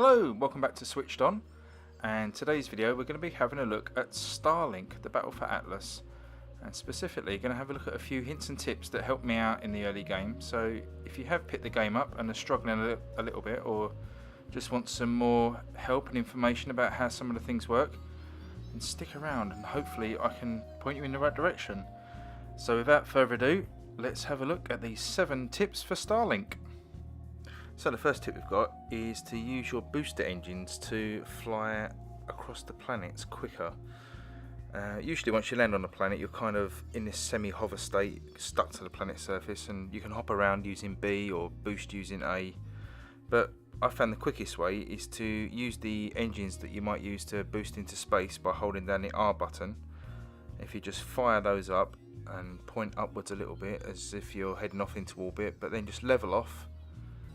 Hello, welcome back to Switched On, and today's video we're going to be having a look at Starlink, the battle for Atlas, and specifically going to have a look at a few hints and tips that helped me out in the early game. So if you have picked the game up and are struggling a little bit, or just want some more help and information about how some of the things work, then stick around and hopefully I can point you in the right direction. So without further ado, let's have a look at these 7 tips for Starlink. So the first tip we've got is to use your booster engines to fly across the planets quicker. Usually once you land on a planet you're kind of in this semi-hover state, stuck to the planet's surface, and you can hop around using B or boost using A. But I found the quickest way is to use the engines that you might use to boost into space by holding down the R button. If you just fire those up and point upwards a little bit as if you're heading off into orbit, but then just level off,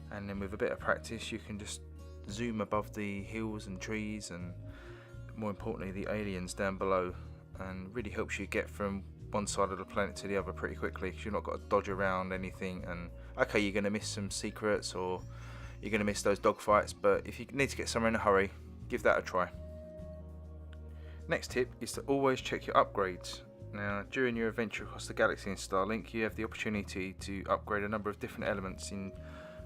and then with a bit of practice you can just zoom above the hills and trees and more importantly the aliens down below, and really helps you get from one side of the planet to the other pretty quickly, because you're not got to dodge around anything. And okay, you're going to miss some secrets or you're going to miss those dogfights, but if you need to get somewhere in a hurry, give that a try. Next tip is to always check your upgrades. Now, during your adventure across the galaxy in Starlink, you have the opportunity to upgrade a number of different elements in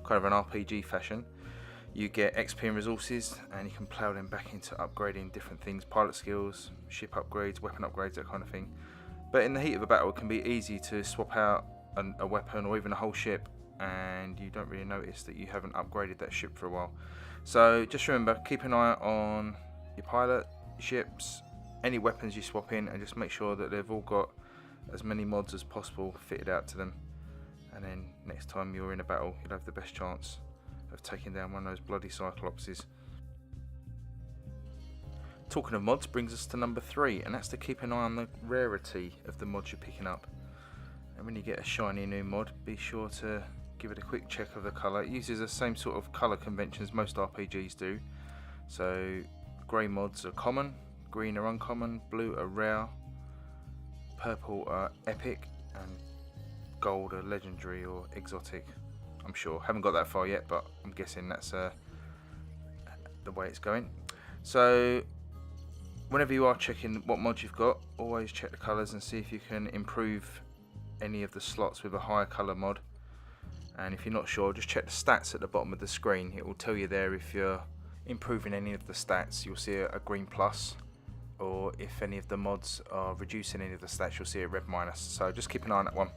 kind of an RPG fashion. You get XP and resources, and you can plough them back into upgrading different things: pilot skills, ship upgrades, weapon upgrades, that kind of thing. But in the heat of a battle it can be easy to swap out a weapon or even a whole ship, and you don't really notice that you haven't upgraded that ship for a while. So just remember, keep an eye on your pilot, ships, any weapons you swap in, and just make sure that they've all got as many mods as possible fitted out to them. And then next time you're in a battle, you'll have the best chance of taking down one of those bloody Cyclopses. Talking of mods brings us to number 3, and that's to keep an eye on the rarity of the mods you're picking up. And when you get a shiny new mod, be sure to give it a quick check of the colour. It uses the same sort of colour conventions most RPGs do. So grey mods are common, green are uncommon, blue are rare, purple are epic, and gold are legendary or exotic. I'm sure, haven't got that far yet, but I'm guessing that's the way it's going. So whenever you are checking what mods you've got, always check the colours and see if you can improve any of the slots with a higher colour mod. And if you're not sure, just check the stats at the bottom of the screen. It will tell you there if you're improving any of the stats. You'll see a green plus, or if any of the mods are reducing any of the stats, you'll see a red minus. So just keep an eye on that one,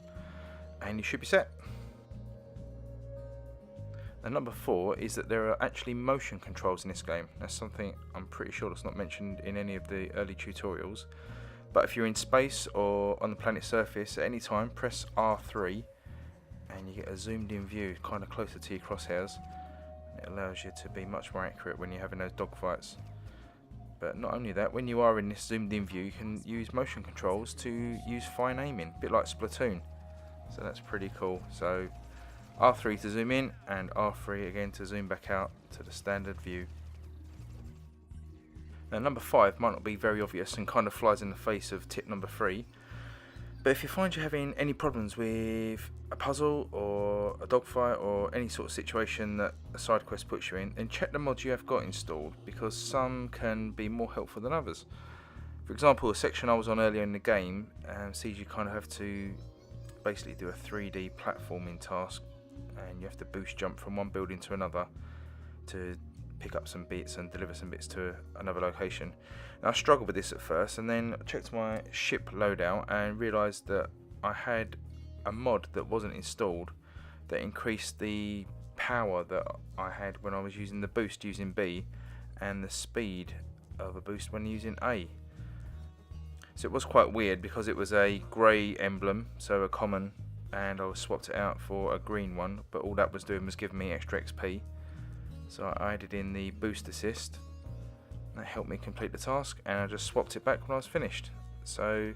and you should be set. And number 4 is that there are actually motion controls in this game. That's something I'm pretty sure that's not mentioned in any of the early tutorials. But if you're in space or on the planet's surface at any time, press R3 and you get a zoomed in view kind of closer to your crosshairs. It allows you to be much more accurate when you're having those dogfights. But not only that, when you are in this zoomed in view, you can use motion controls to use fine aiming, a bit like Splatoon. So that's pretty cool. So R3 to zoom in and R3 again to zoom back out to the standard view. Now number 5 might not be very obvious and kind of flies in the face of tip number 3, but if you find you're having any problems with a puzzle or a dogfight or any sort of situation that a side quest puts you in, then check the mods you have got installed, because some can be more helpful than others. For example, a section I was on earlier in the game sees you kind of have to basically do a 3D platforming task, and you have to boost jump from one building to another to pick up some bits and deliver some bits to another location. Now I struggled with this at first, and then I checked my ship loadout and realised that I had a mod that wasn't installed that increased the power that I had when I was using the boost using B, and the speed of a boost when using A. So it was quite weird, because it was a grey emblem, so a common, and I swapped it out for a green one, but all that was doing was giving me extra XP. So I added in the boost assist. That helped me complete the task, and I just swapped it back when I was finished. So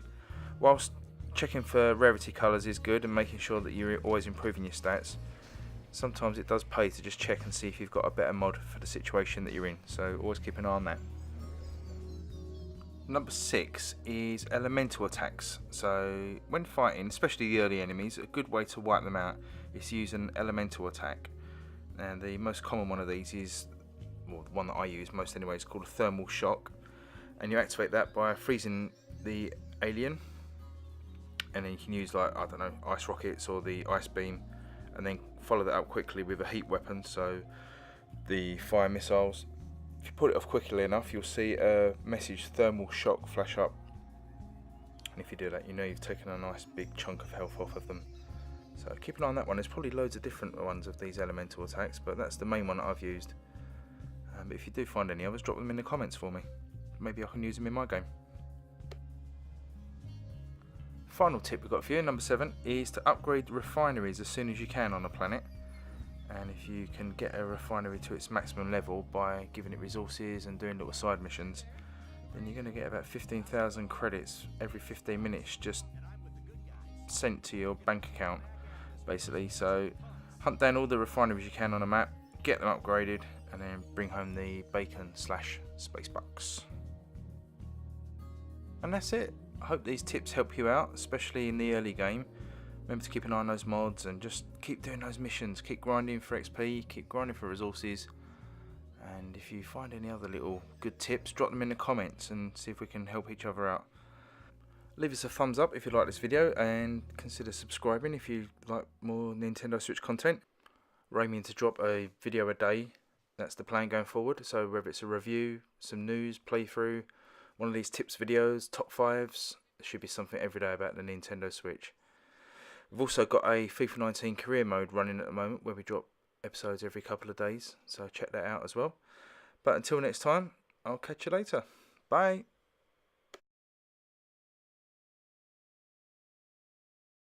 whilst checking for rarity colours is good and making sure that you're always improving your stats, sometimes it does pay to just check and see if you've got a better mod for the situation that you're in. So always keep an eye on that. Number 6 is elemental attacks. So when fighting, especially the early enemies, a good way to wipe them out is to use an elemental attack. And the most common one of these is well, the one that I use most anyway, is called a thermal shock, and you activate that by freezing the alien, and then you can use, like, I don't know, ice rockets or the ice beam, and then follow that up quickly with a heat weapon, so the fire missiles. If you put it off quickly enough, you'll see a message thermal shock flash up, and if you do that, you know you've taken a nice big chunk of health off of them. So keep an eye on that one. There's probably loads of different ones of these elemental attacks, but that's the main one that I've used. But if you do find any others, drop them in the comments for me. Maybe I can use them in my game. Final tip we've got for you, number 7, is to upgrade refineries as soon as you can on a planet. And if you can get a refinery to its maximum level by giving it resources and doing little side missions, then you're going to get about 15,000 credits every 15 minutes just sent to your bank account, basically. So hunt down all the refineries you can on a map, get them upgraded, and then bring home the bacon/space bucks. And that's it. I hope these tips help you out, especially in the early game. Remember to keep an eye on those mods and just keep doing those missions. Keep grinding for XP, keep grinding for resources. And if you find any other little good tips, drop them in the comments and see if we can help each other out. Leave us a thumbs up if you like this video, and consider subscribing if you like more Nintendo Switch content. We're aiming to drop a video a day. That's the plan going forward. So whether it's a review, some news, playthrough, one of these tips videos, top 5s, there should be something every day about the Nintendo Switch. We've also got a FIFA 19 career mode running at the moment where we drop episodes every couple of days, so check that out as well. But until next time, I'll catch you later. Bye.